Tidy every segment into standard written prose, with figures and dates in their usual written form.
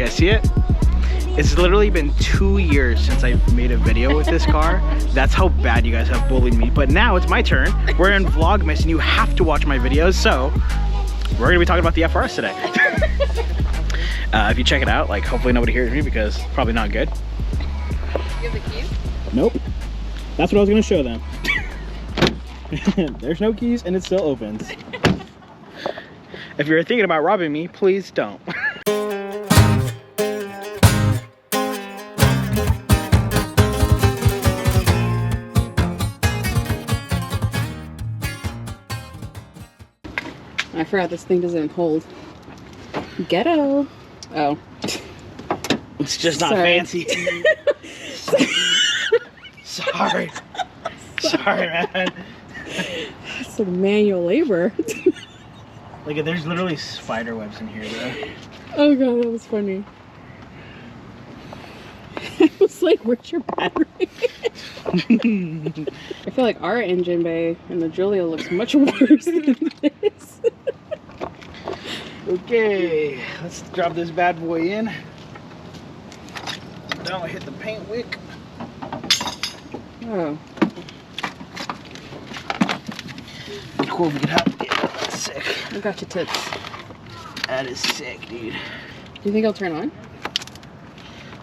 guys see it? It's literally been 2 years since I've made a video with this car. That's how bad you guys have bullied me. But now it's my turn. We're in Vlogmas and you have to watch my videos. So we're gonna be talking about the FR-S today. If you check it out, like hopefully nobody hears me because it's probably not good. You have the keys? Nope. That's what I was gonna show them. There's no keys and it still opens. If you're thinking about robbing me, please don't. I forgot this thing doesn't hold. Ghetto. Oh. It's just not fancy. Sorry. Sorry, man. It's like manual labor. Look at, there's literally spider webs in here, bro. Oh god, that was funny. I was like, where's your battery? I feel like our engine bay in the Giulia looks much worse than this. Okay, let's drop this bad boy in. Don't hit the paint wick. Oh. Cool, we can have it. That's sick. I got your tits. That is sick, dude. Do you think it'll turn on?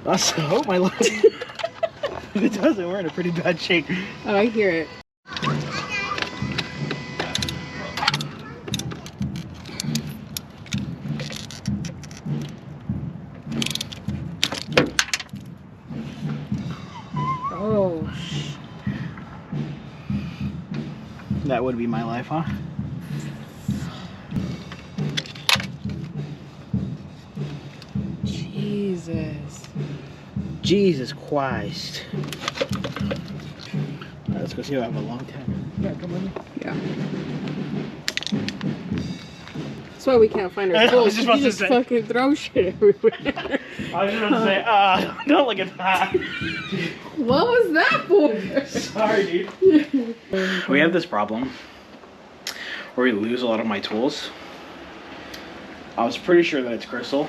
I hope my love. If it doesn't, we're in a pretty bad shape. Oh, I hear it. Oh. That would be my life, huh? Jesus. Jesus Christ. Alright, let's go see if I have a long time. Yeah, come on. Yeah. That's why we can't find our tools. You just fucking throw shit everywhere. I was just about to say, don't look at that. What was that for? Sorry, dude. We have this problem where we lose a lot of my tools. I was pretty sure that it's Crystal.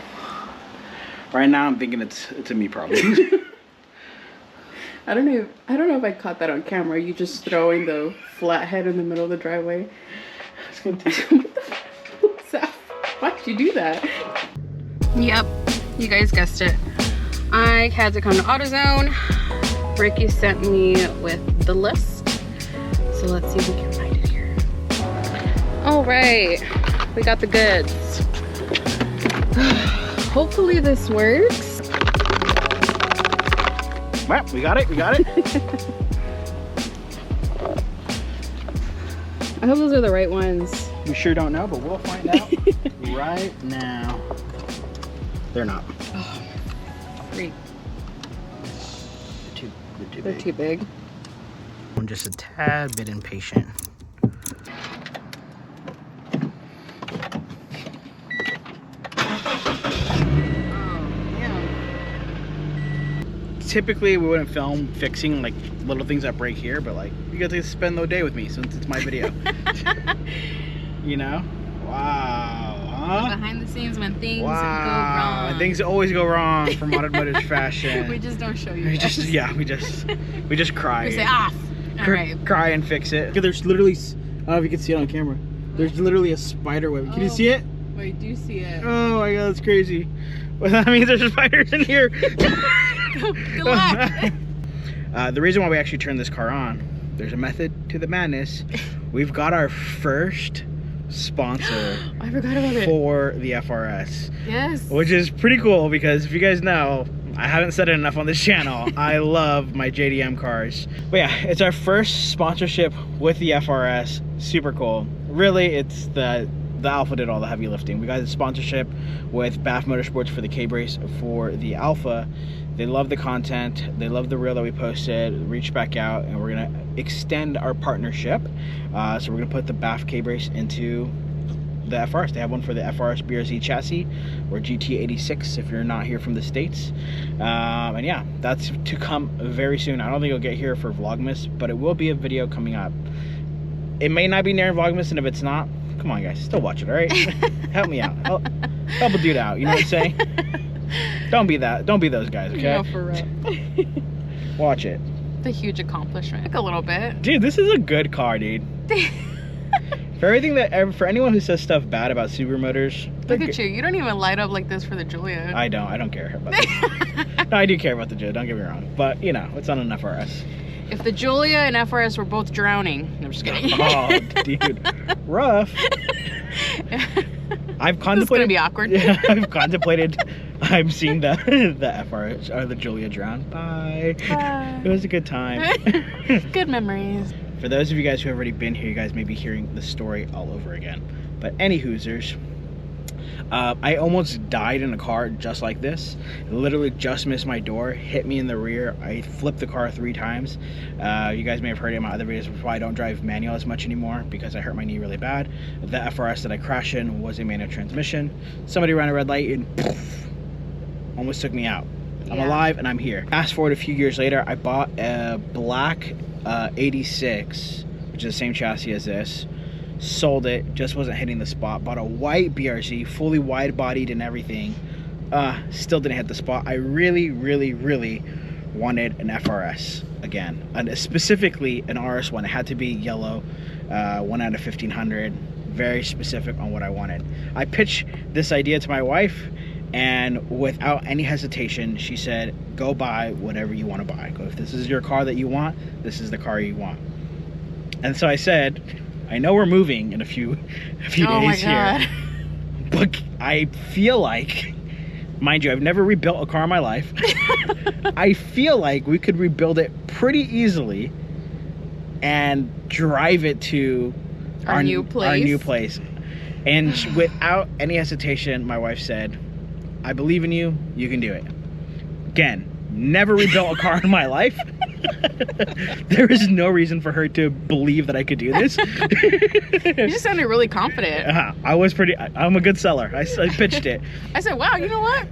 Right now, I'm thinking it's a me problem. I don't know if I caught that on camera. You just throwing the flathead in the middle of the driveway. It's gonna take. What the fuck was that? Why'd you do that? Yep, you guys guessed it. I had to come to AutoZone. Ricky sent me with the list. So let's see if we can find it here. All right, we got the goods. Hopefully this works. Well, we got it, we got it. I hope those are the right ones. We sure don't know, but we'll find out right now. They're not. Oh, great. They're too big. I'm just a tad bit impatient. Typically we wouldn't film fixing like little things that break here, but like you get to spend the day with me since it's my video. You know? Wow. Huh? Behind the scenes when things go wrong. Things always go wrong from automotive fashion. We just don't show you. We just cry. We say off. Alright. Cry and fix it. There's literally, I don't know if you can see it on camera. There's literally a spider web. Can you see it? I do see it. Oh my god, that's crazy. Well, that means there's spiders in here. Good luck. The reason why we actually turned this car on, there's a method to the madness. We've got our first sponsor I forgot about it. for the FR-S. Yes. Which is pretty cool because if you guys know, I haven't said it enough on this channel. I love my JDM cars. But yeah, it's our first sponsorship with the FR-S. Super cool. Really, it's the Alfa did all the heavy lifting. We got a sponsorship with BAF Motorsports for the K-Brace for the Alfa. They love the content. They love the reel that we posted. Reach back out and we're gonna extend our partnership. So we're gonna put the BAF K-Brace into the FR-S. They have one for the FR-S BRZ chassis or GT86 if you're not here from the States. And yeah, that's to come very soon. I don't think it'll get here for Vlogmas, but it will be a video coming up. It may not be near Vlogmas, and if it's not, come on guys, still watch it, all right? Help me out. Help a dude out, you know what I'm saying? Don't be that. Don't be those guys, okay? No, for real. Watch it. It's a huge accomplishment. Like a little bit. Dude, this is a good car, dude. For everything that, for anyone who says stuff bad about Subaru motors. Look at you. You don't even light up like this for the Giulia. I don't care about that. No, I do care about the Giulia, don't get me wrong. But, you know, it's on an FR-S. If the Giulia and FR-S were both drowning. I'm just kidding. Oh, dude. Rough. I've contemplated. This is gonna be awkward. Yeah, I've contemplated. I'm seeing the FR-S or the Giulia drown. Bye. Bye. It was a good time. Good memories. For those of you guys who have already been here, you guys may be hearing the story all over again. But any hoosers, I almost died in a car just like this. Literally just missed my door, hit me in the rear. I flipped the car 3 times. You guys may have heard in my other videos why I don't drive manual as much anymore, because I hurt my knee really bad. The FR-S that I crashed in was a manual transmission. Somebody ran a red light and poof, almost took me out. I'm alive and I'm here. Fast forward a few years later, I bought a black 86, which is the same chassis as this. Sold it, just wasn't hitting the spot. Bought a white BRZ, fully wide bodied and everything. Still didn't hit the spot. I really wanted an FR-S again, and specifically an RS1. It had to be yellow, 1 out of 1500. Very specific on what I wanted. I pitched this idea to my wife, and without any hesitation, she said, go buy whatever you want to buy. Go, if this is your car that you want, this is the car you want. And so I said, I know we're moving in a few days here, but I feel like, mind you, I've never rebuilt a car in my life. I feel like we could rebuild it pretty easily and drive it to our new place. And without any hesitation, my wife said, I believe in you, you can do it. Again, never rebuilt a car in my life. There is no reason for her to believe that I could do this. You just sounded really confident. I'm a good seller. I pitched it. I said, wow, you know what?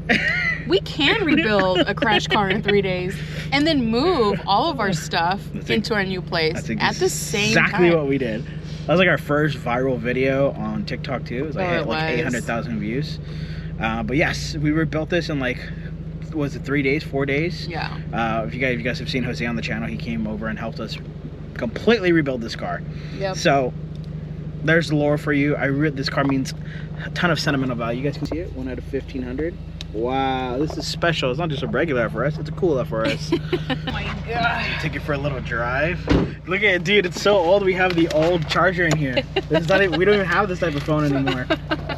We can rebuild a crash car in 3 days and then move all of our stuff into our new place at the same time. Exactly what we did. That was like our first viral video on TikTok too. It was like, like 800,000 views. But yes, we rebuilt this in like, was it 3 days, 4 days? Yeah. If you guys have seen Jose on the channel, he came over and helped us completely rebuild this car. Yep. So there's the lore for you. This car means a ton of sentimental value. You guys can see it, 1 out of 1500. Wow, this is special. It's not just a regular FR-S, it's a cool FR-S. Oh my god. Take it for a little drive. Look at it, dude, it's so old. We have the old charger in here. We don't even have this type of phone anymore.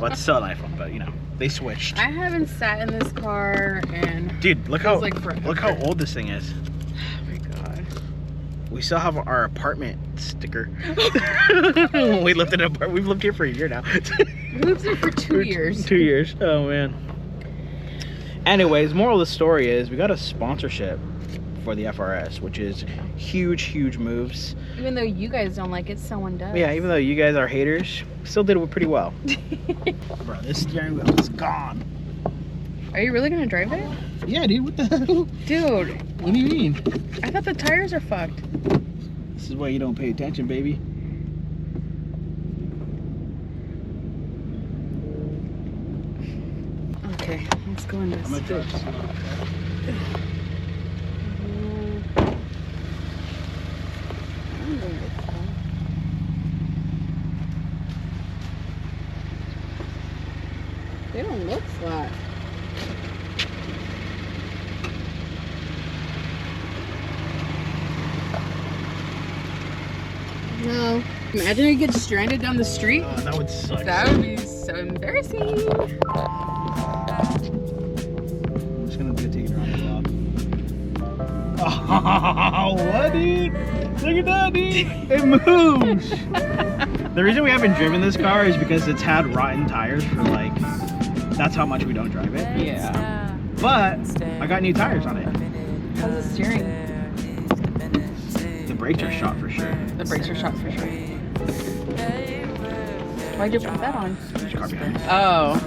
Well, it's still an iPhone, but you know, they switched. I haven't sat in this car and dude, look how old this thing is. Oh my god. We still have our apartment sticker. We lived in an apartment. We've lived here for a year now. We lived here for 2 years. 2 years. Oh man. Anyways, moral of the story is we got a sponsorship for the FR-S, which is huge moves. Even though you guys don't like it, someone does. Yeah, even though you guys are haters, still did it pretty well. Bro, this steering wheel is gone. Are you really gonna drive it? Yeah, dude, what the hell? Dude. What do you mean? I thought the tires are fucked. This is why you don't pay attention, baby. Okay, let's go in this. I'm gonna drive. They don't look flat. No. Imagine you get stranded down the street. Oh, that would suck. That would be so embarrassing. I'm just gonna take it around the block. Oh, what, dude? Look at that, dude. It moves. The reason we haven't driven this car is because it's had rotten tires for like, that's how much we don't drive it. Yeah. But I got new tires on it. How's the steering? The brakes are shot for sure. The brakes are shot for sure. Why'd you put that on? There's a car behind me. Oh.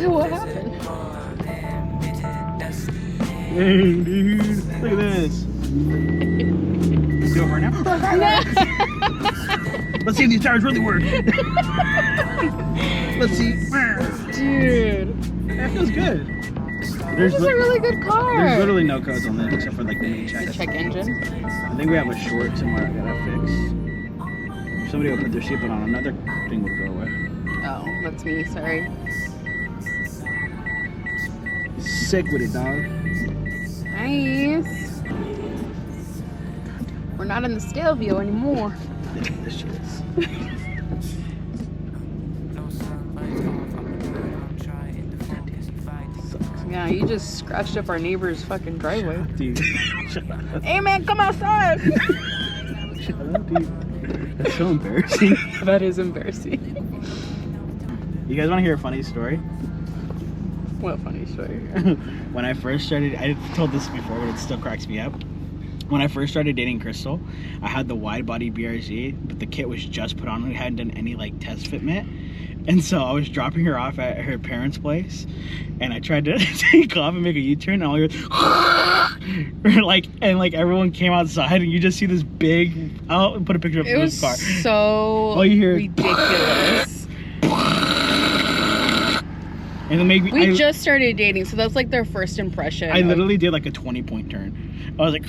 What happened? Dang, dude. Look at this. Go over now. Let's see if these tires really work. Let's see. Dude. Yeah, it feels good. This is a really good car. There's literally no codes on this except for like the check. The check engine. I think we have a short somewhere I gotta fix. If somebody would put their seatbelt on, another thing would go away. Oh, that's me, sorry. Sick with it, dog. Nice. We're not in the Stelvio anymore. This shit is. Yeah, you just scratched up our neighbor's fucking driveway. Dude, shut up. Hey man, come outside! Shut up, dude. That's so embarrassing. That is embarrassing. You guys want to hear a funny story? What funny story? When I first started, I've told this before, but it still cracks me up. When I first started dating Crystal, I had the wide body BRZ, but the kit was just put on. We hadn't done any like test fitment. And so I was dropping her off at her parents' place, and I tried to take off and make a U-turn, and all you like everyone came outside, and you just see this big. I'll put a picture of this car. So all you hear ridiculous. And it made me. We just started dating, so that's like their first impression. I literally did like a 20-point turn. I was like.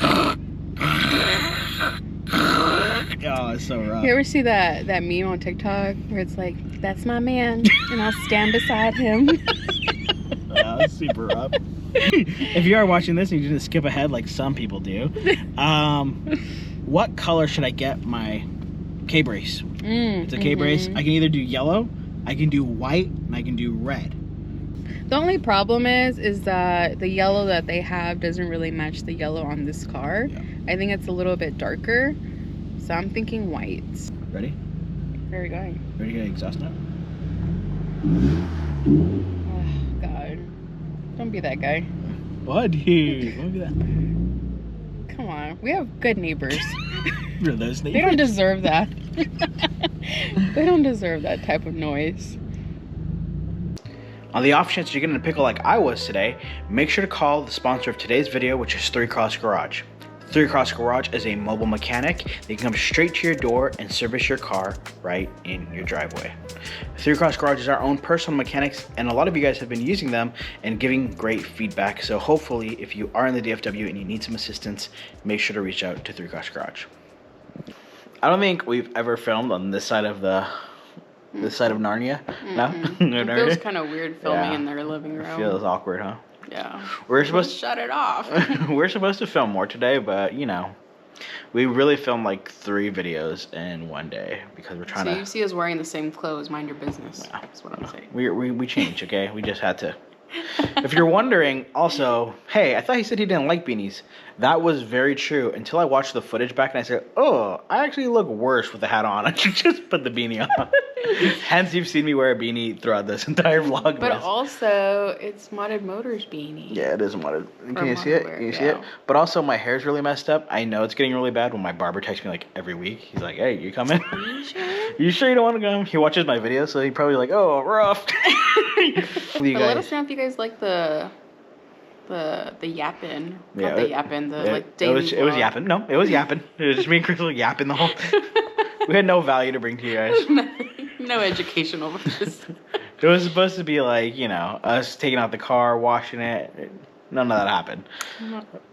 Oh, it's so rough. You ever see that meme on TikTok where it's like, that's my man, and I'll stand beside him? Oh, it's super rough. If you are watching this and you didn't skip ahead like some people do, what color should I get my K-brace? It's a K-brace. I can either do yellow, I can do white, and I can do red. The only problem is that the yellow that they have doesn't really match the yellow on this car. Yeah. I think it's a little bit darker. So I'm thinking white. Ready? Where are we going? Ready to get exhaust note? Oh, God. Don't be that guy. What, dude? Don't be that. Come on. We have good neighbors. Those neighbors? They don't deserve that. They don't deserve that type of noise. On the off chance you're getting a pickle like I was today, make sure to call the sponsor of today's video, which is 3 Cross Garage. 3 Cross Garage is a mobile mechanic. They can come straight to your door and service your car right in your driveway. 3 Cross Garage is our own personal mechanics, and a lot of you guys have been using them and giving great feedback. So hopefully, if you are in the DFW and you need some assistance, make sure to reach out to 3 Cross Garage. I don't think we've ever filmed on this side of Narnia. No? It feels kind of weird filming in their living room. It feels awkward, huh? Yeah. We're supposed to shut it off. We're supposed to film more today, but you know, we really filmed like 3 videos in one day because we're trying to. So you see us wearing the same clothes. Mind your business. Yeah. That's what I'm saying. We change, okay? We just had to. If you're wondering, also, hey, I thought he said he didn't like beanies. That was very true until I watched the footage back and I said, oh, I actually look worse with the hat on. I should just put the beanie on. Hence, you've seen me wear a beanie throughout this entire vlog. But also, it's Modded Motors beanie. Yeah, it is modded. Can you see it? Can you see it? But also, my hair's really messed up. I know it's getting really bad when my barber texts me like every week. He's like, hey, you coming? Are you sure? You sure you don't want to come? He watches my videos, so he probably like, oh, rough. But let us know if you guys like the yapping. Yeah, not the yapping, like daily it was yapping. No, it was yapping. It was just me and Crystal yapping the whole We had no value to bring to you guys. No educational this. It was supposed to be like, you know, us taking out the car, washing it. None of that happened.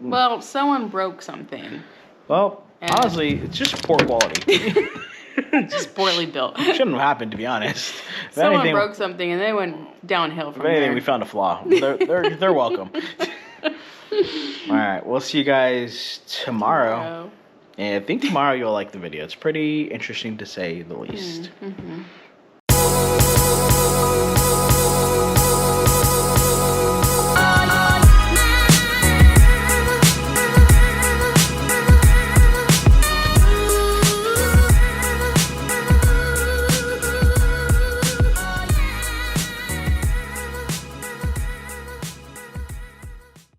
Well, someone broke something. Well, honestly, it's just poor quality. Just poorly built. Shouldn't have happened, to be honest. Someone broke something and they went downhill from there. We found a flaw. They're welcome. All right, we'll see you guys tomorrow. And I think tomorrow you'll like the video. It's pretty interesting to say the least.